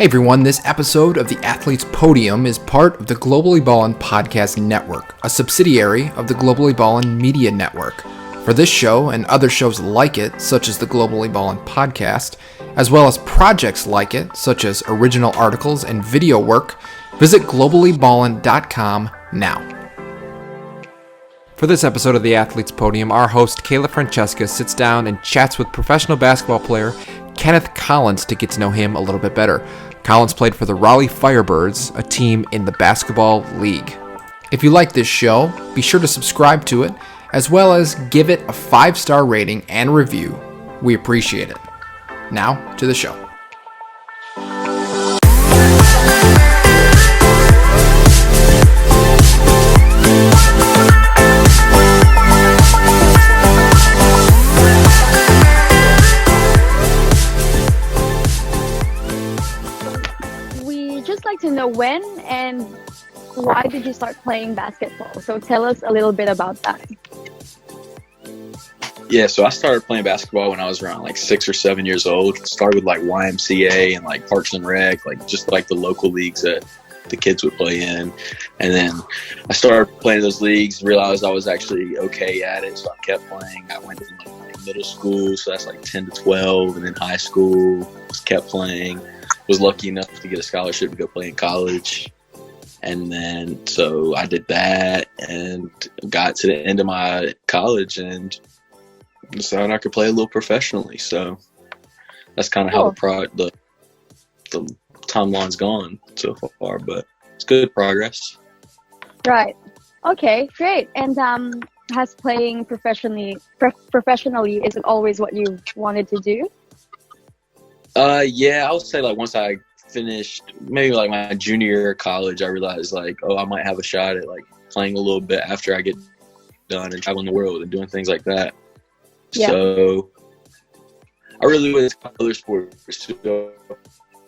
Hey everyone, this episode of the Athletes Podium is part of the Globally Ballin podcast network, a subsidiary of the Globally Ballin media network. For this show and other shows like it, such as the Globally Ballin podcast, as well as projects like it, such as original articles and video work, visit globallyballin.com now. For this episode of the Athletes Podium, our host Kayla Franchesca sits down and chats with professional basketball player Kenneth Collins to get to know him a little bit better. Collins played for the Raleigh Firebirds, a team in the Basketball League. If you like this show, be sure to subscribe to it, as well as give it a 5-star rating and review. We appreciate it. Now, to the show. To know when and why did you start playing basketball? So tell us a little bit about that. Yeah, so I started playing basketball when I was around like 6 or 7 years old. Started with like YMCA and like Parks and Rec, like just like the local leagues that the kids would play in. And then I started playing those leagues, realized I was actually okay at it, so I kept playing. I went to like middle school, so that's like 10 to 12, and then high school, just kept playing. Was lucky enough to get a scholarship to go play in college. And then so I did that and got to the end of my college and decided I could play a little professionally. So that's kind of how the timeline's gone so far, but it's good progress. Right. Okay, great. And has playing professionally is it always what you wanted to do? Yeah, I would say like once I finished maybe like my junior year of college, I realized like, I might have a shot at like playing a little bit after I get done and traveling the world and doing things like that. Yeah. So I really went to other sports. So I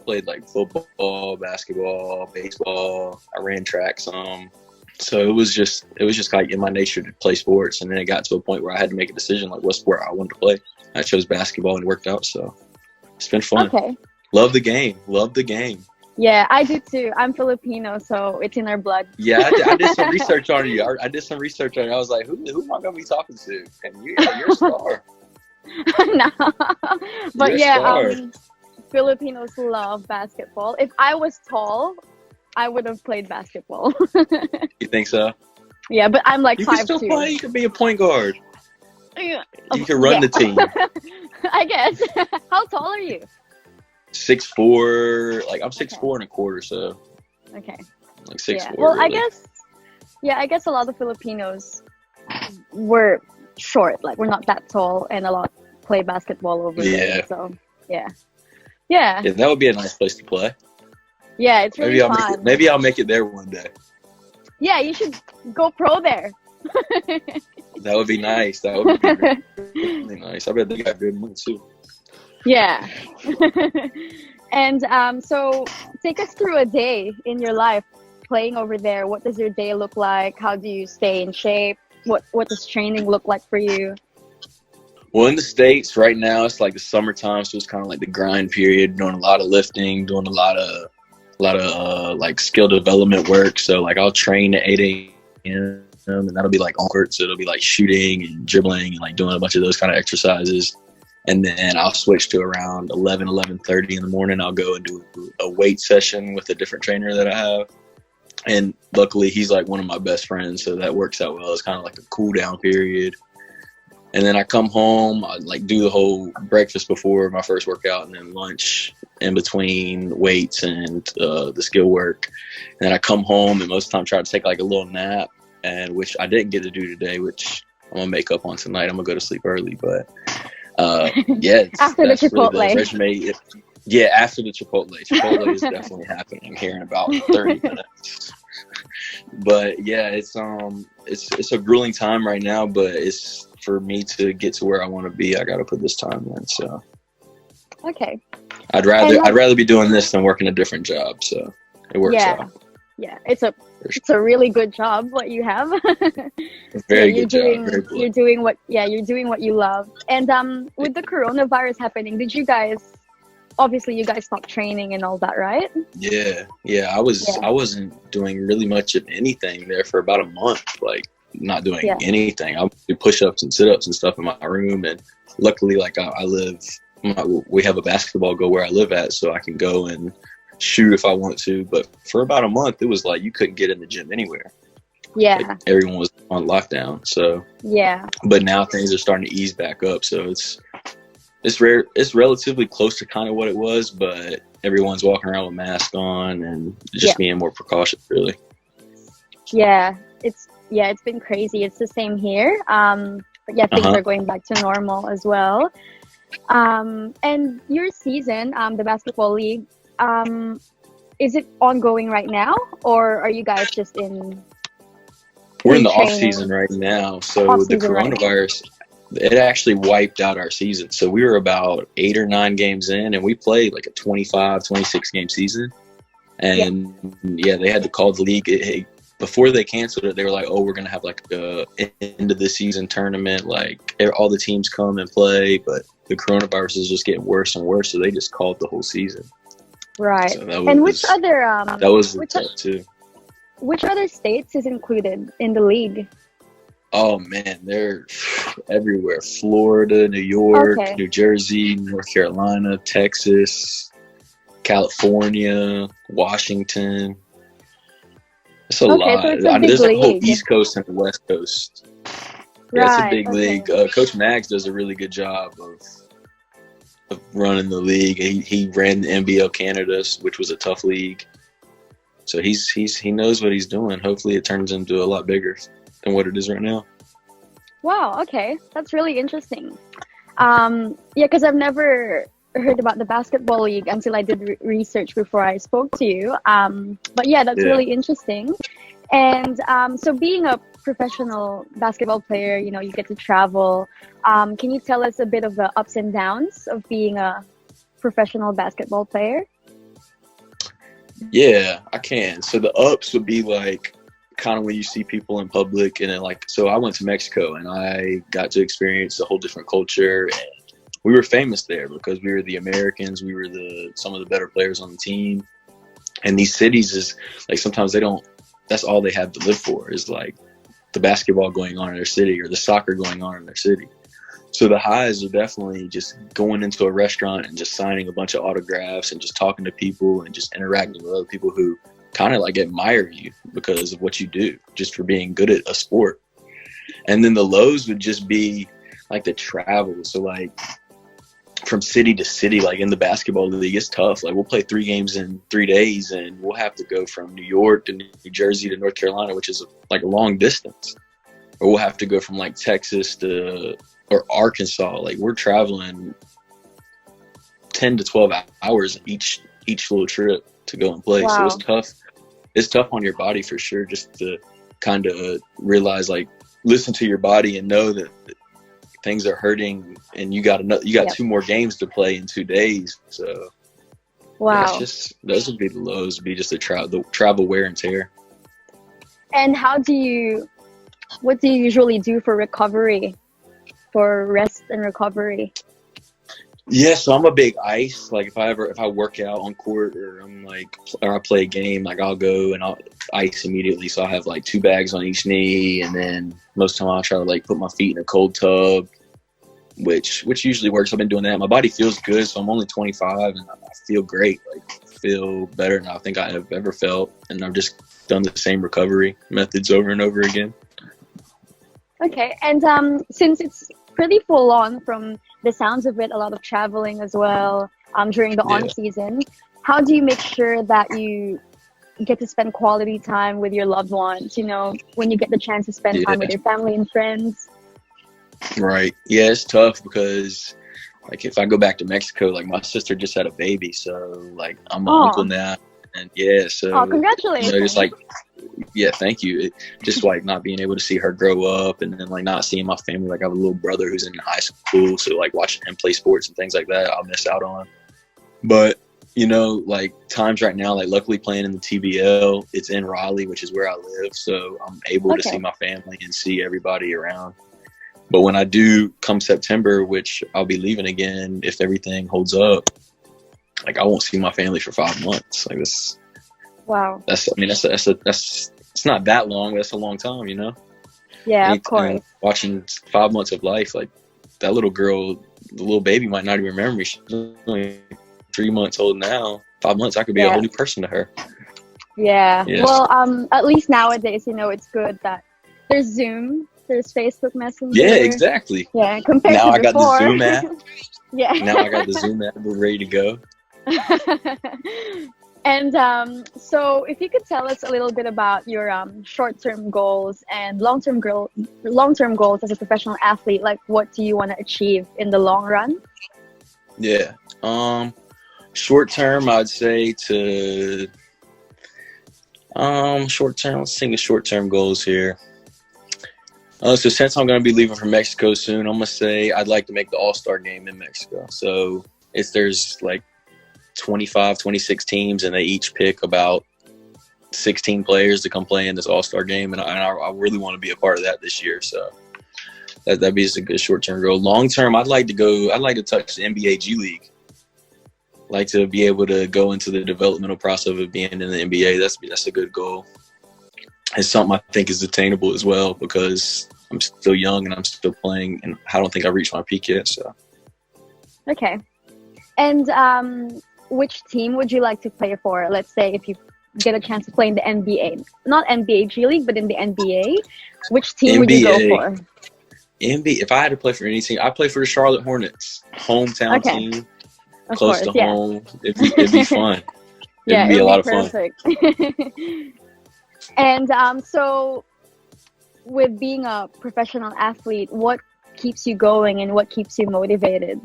played like football, basketball, baseball. I ran track some. So it was just like in my nature to play sports. And then it got to a point where I had to make a decision like what sport I wanted to play. I chose basketball and it worked out. So it's been fun. Okay. Love the game. Yeah, I do too. I'm Filipino, so it's in our blood. Yeah, I did some research on you. I was like, who am I going to be talking to? And you're a star. No. But Filipinos love basketball. If I was tall, I would have played basketball. You think so? Yeah, but I'm like 5'2". You can still play. You can be a point guard. Yeah. You can run the team. I guess. How tall are you? 6'4". Like I'm 6'4" and a quarter, so. Okay. Like 6'4". Yeah. Well, really. I guess a lot of Filipinos were short. Like we're not that tall, and a lot play basketball over there. So yeah. Yeah, that would be a nice place to play. Yeah, it's really fun. Maybe I'll make it there one day. Yeah, you should go pro there. That would be nice. That would be really nice. I bet they got good money too. Yeah. And so take us through a day in your life playing over there. What does your day look like? How do you stay in shape? What does training look like for you? Well, in the States right now, it's like the summertime, so it's kind of like the grind period, doing a lot of lifting, doing a lot of like skill development work. So like I'll train at 8 a.m. and that'll be like on court, so it'll be like shooting and dribbling and like doing a bunch of those kind of exercises. And then I'll switch to around 11:30 in the morning. I'll go and do a weight session with a different trainer that I have. And luckily he's like one of my best friends, so that works out well. It's kind of like a cool down period. And then I come home, I like do the whole breakfast before my first workout and then lunch in between weights and the skill work. And then I come home and most of the time try to take like a little nap, and which I didn't get to do today, which I'm going to make up on tonight. I'm going to go to sleep early, but yeah. After the Chipotle. Really the resume. Yeah, after the Chipotle. Chipotle is definitely happening here in about 30 minutes. But yeah, it's a grueling time right now, but it's for me to get to where I want to be, I got to put this time in. So okay, I'd rather be doing this than working a different job. So it works out. Yeah, it's a really good job what you have. Very good job. You're doing what you love. And with the coronavirus happening, did you guys obviously you guys stopped training and all that, right? Yeah. I wasn't doing really much of anything there for about a month, like not doing anything. I would do push-ups and sit-ups and stuff in my room, and luckily, like we have a basketball goal where I live at, so I can go and shoot if I want to. But for about a month, it was like you couldn't get in the gym anywhere. Yeah. Like, everyone was on lockdown. So yeah. But now things are starting to ease back up, so it's rare. It's relatively close to kind of what it was, but everyone's walking around with masks on and just being more precautious, really. Yeah, it's been crazy. It's the same here. But yeah, things are going back to normal as well. And your season, the basketball league, is it ongoing right now, or are you guys just in? We're in the off season right now. So the coronavirus, it actually wiped out our season. So we were about 8 or 9 games in, and we played like a 25, 26 game season. And they had to call the league. Before they canceled it, they were like, "Oh, we're gonna have like a end of the season tournament. Like all the teams come and play." But the coronavirus is just getting worse and worse, so they just called the whole season. Right. So and which other that was tough too. Which other states is included in the league? Oh man, they're everywhere: Florida, New York, New Jersey, North Carolina, Texas, California, Washington. It's a lot. So there's a whole East Coast and the West Coast. Yeah, it's a big league. Coach Mags does a really good job of running the league. He ran the NBL Canada, which was a tough league. So he knows what he's doing. Hopefully it turns into a lot bigger than what it is right now. Wow, okay. That's really interesting. Because I've never heard about the basketball league until I did research before I spoke to you. But yeah, that's really interesting. And so being a professional basketball player, you get to travel. Can you tell us a bit of the ups and downs of being a professional basketball player? Yeah, I can. So the ups would be like kind of when you see people in public, and then so I went to Mexico and I got to experience a whole different culture, and we were famous there because we were the Americans. We were some of the better players on the team. And these cities is like, sometimes that's all they have to live for is like the basketball going on in their city or the soccer going on in their city. So the highs are definitely just going into a restaurant and just signing a bunch of autographs and just talking to people and just interacting with other people who kind of like admire you because of what you do, just for being good at a sport. And then the lows would just be like the travel. So like from city to city, like in the basketball league, it's tough. Like we'll play 3 games in 3 days, and we'll have to go from New York to New Jersey to North Carolina, which is like a long distance. Or we'll have to go from like Texas or Arkansas. Like we're traveling 10 to 12 hours each little trip to go and play. Wow. So it's tough. It's tough on your body for sure, just to kind of realize, like, listen to your body and know that things are hurting, and you got 2 more games to play in 2 days. So wow, those would be the lows. Would be just the travel wear and tear. And what do you usually do for recovery, for rest and recovery? Yeah, so I'm a big ice. Like if I work out on court or I play a game, like I'll go and I'll ice immediately. So I have like 2 bags on each knee, and then most of the time I'll try to like put my feet in a cold tub, which usually works. I've been doing that. My body feels good, so I'm only 25 and I feel great. Like feel better than I think I have ever felt, and I've just done the same recovery methods over and over again. Okay, and since it's pretty full on from the sounds of it, a lot of traveling as well during the on season, how do you make sure that you get to spend quality time with your loved ones, when you get the chance to spend time with your family and friends? Right. Yeah, it's tough because like if I go back to Mexico, like my sister just had a baby, so like I'm an uncle now, and so congratulations. Just like thank you. Just like not being able to see her grow up, and then like not seeing my family. Like I have a little brother who's in high school, so like watching him play sports and things like that, I'll miss out on. But like times right now, like luckily playing in the TBL, it's in Raleigh, which is where I live, so I'm able to see my family and see everybody around. But when I do come September, which I'll be leaving again if everything holds up, like I won't see my family for 5 months. Like this. Wow. That's it's not that long. That's a long time, you know. Yeah, And of course. watching 5 months of life, like that little girl, the little baby might not even remember me. She's only 3 months old now. 5 months, I could be a whole new person to her. Yeah. Yes. Well, at least nowadays, it's good that there's Zoom, there's Facebook Messenger. Yeah, exactly. Yeah, compared now to I got before. the Zoom app. Yeah. Now I got the Zoom app. We're ready to go. And so if you could tell us a little bit about your short-term goals and long-term goals as a professional athlete, like what do you want to achieve in the long run? Yeah. Short term, I'd say short term, let's think of short term goals here. So since I'm going to be leaving for Mexico soon, I'm going to say I'd like to make the All-Star game in Mexico. So there's like 25, 26 teams, and they each pick about 16 players to come play in this All-Star game. And I really want to be a part of that this year. So that'd be just a good short-term goal. Long-term, I'd like to touch the NBA G League. Like to be able to go into the developmental process of being in the NBA. That's a good goal. It's something I think is attainable as well because I'm still young and I'm still playing, and I don't think I've reached my peak yet. So. Okay. And which team would you like to play for? Let's say if you get a chance to play in the NBA, not NBA G League, but in the NBA, which team would you go for? NBA. If I had to play for any team, I'd play for the Charlotte Hornets, hometown team. Of close course, to home. It'd be fun. It'd be a lot of fun. And so with being a professional athlete, what keeps you going and what keeps you motivated?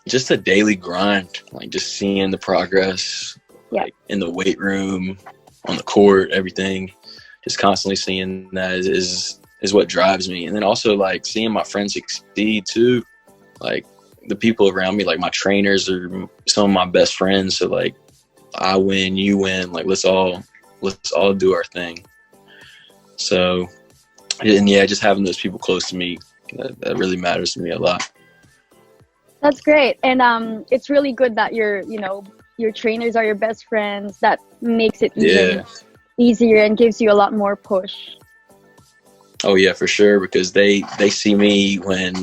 Just a daily grind, like just seeing the progress, yeah, like in the weight room, on the court, everything. Just constantly seeing that is what drives me. And then also like seeing my friends succeed too. Like the people around me, like my trainers are some of my best friends. So like I win, you win, like let's all do our thing. So, and yeah, just having those people close to me, that really matters to me a lot. That's great. And it's really good that your trainers are your best friends. That makes it even easier and gives you a lot more push. Oh yeah, for sure, because they see me when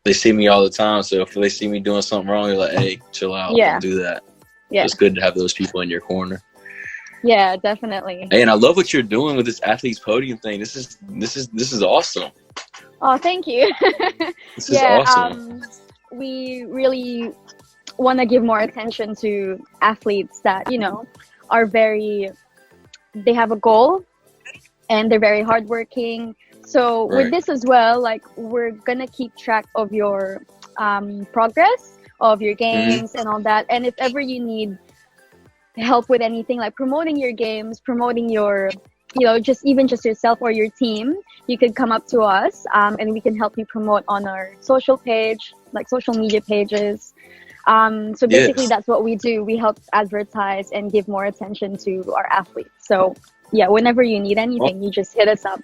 they see me all the time. So if they see me doing something wrong, they're like, "Hey, chill out, don't do that." Yeah, it's good to have those people in your corner. Yeah, definitely. Hey, and I love what you're doing with this Athletes Podium thing. This is awesome. Oh, thank you. This is awesome. We really want to give more attention to athletes that are they have a goal and they're very hardworking. So with this as well, like we're gonna keep track of your progress of your games and all that. And if ever you need help with anything like promoting your games, promoting your just yourself or your team, you could come up to us and we can help you promote on our social page, like social media pages. So basically that's what we do. We help advertise and give more attention to our athletes. So yeah, whenever you need anything, you just hit us up.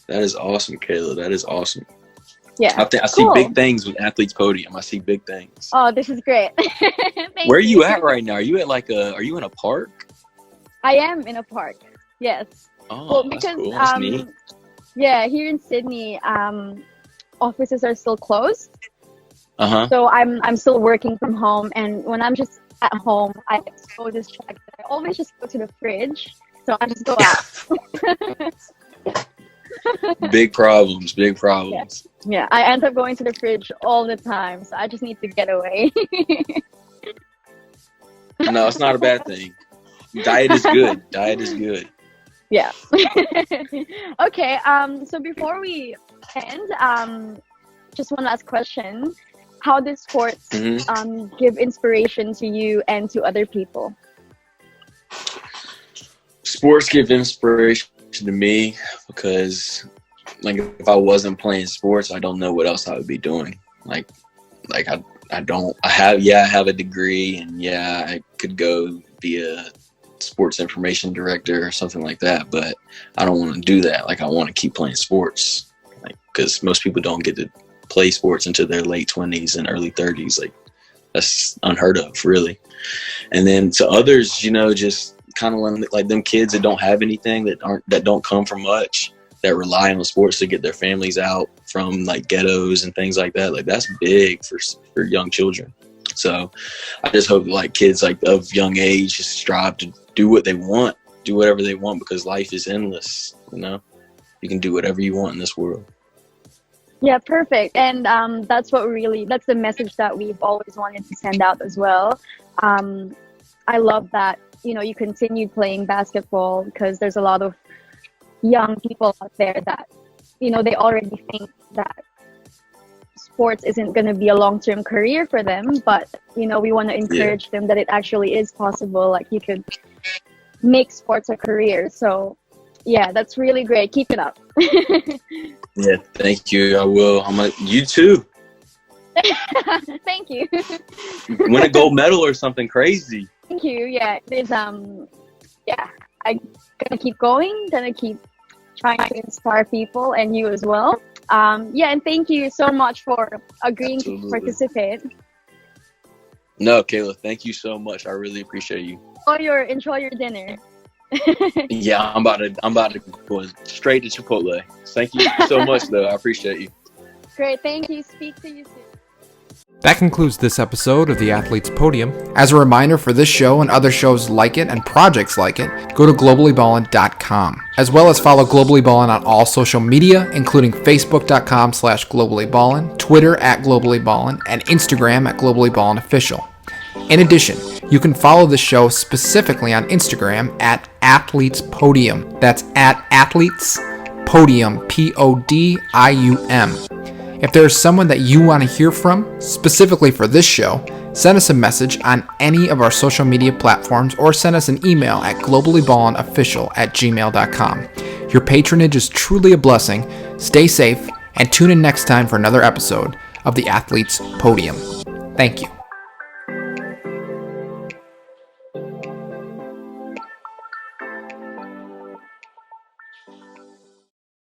That is awesome, Kayla. That is awesome. Yeah. I see big things with Athletes Podium. I see big things. Oh, this is great. Where are you at right now? Are you at are you in a park? I am in a park. Yes. Oh, well, because cool. That's neat. Yeah, here in Sydney, offices are still closed. So I'm still working from home, and when I'm just at home, I get so distracted. I always just go to the fridge, so I just go out. Big problems. Yeah, I end up going to the fridge all the time, so I just need to get away. No, it's not a bad thing. Diet is good. Yeah. Okay. So before we end, just one last question: how does sports give inspiration to you and to other people? Sports give inspiration to me because, like, if I wasn't playing sports, I don't know what else I would be doing. I have a degree, and I could go be a sports information director or something like that, but I don't want to do that. Like, I want to keep playing sports, because most people don't get to play sports into their late 20s and early 30s. Like, that's unheard of, really. And then to others, you know, just kind of like them kids that don't have anything, that don't come from much, that rely on sports to get their families out from like ghettos and things like that. Like, that's big for young children. So I just hope like kids like of young age just strive to do what they want, do whatever they want, because life is endless. You know, you can do whatever you want in this world. Yeah, perfect. And that's the message that we've always wanted to send out as well. I love that, you know, you continued playing basketball, because there's a lot of young people out there that, you know, they already think that sports isn't going to be a long-term career for them, but, you know, we want to encourage them that it actually is possible. Like, you could make sports a career. So yeah, that's really great. Keep it up. Yeah, thank you. I will. You too. Thank you. Win a gold medal or something crazy. Thank you. Yeah, there's I'm gonna keep going, gonna keep trying to inspire people, and you as well. And thank you so much for agreeing to participate. No, Kayla, thank you so much. I really appreciate you. Enjoy your dinner. Yeah, I'm about to go straight to Chipotle. Thank you so much, though. I appreciate you. Great, thank you. Speak to you soon. That concludes this episode of the Athletes Podium. As a reminder, for this show and other shows like it and projects like it, go to globallyballin.com, as well as follow Globally Ballin on all social media, including facebook.com/globallyballin, Twitter @globallyballin, and Instagram @globallyballinofficial. In addition, you can follow the show specifically on Instagram @Athletes Podium. That's @Athletes Podium, PODIUM. If there is someone that you want to hear from, specifically for this show, send us a message on any of our social media platforms, or send us an email at globallyballinofficial@gmail.com. Your patronage is truly a blessing. Stay safe, and tune in next time for another episode of the Athletes Podium. Thank you.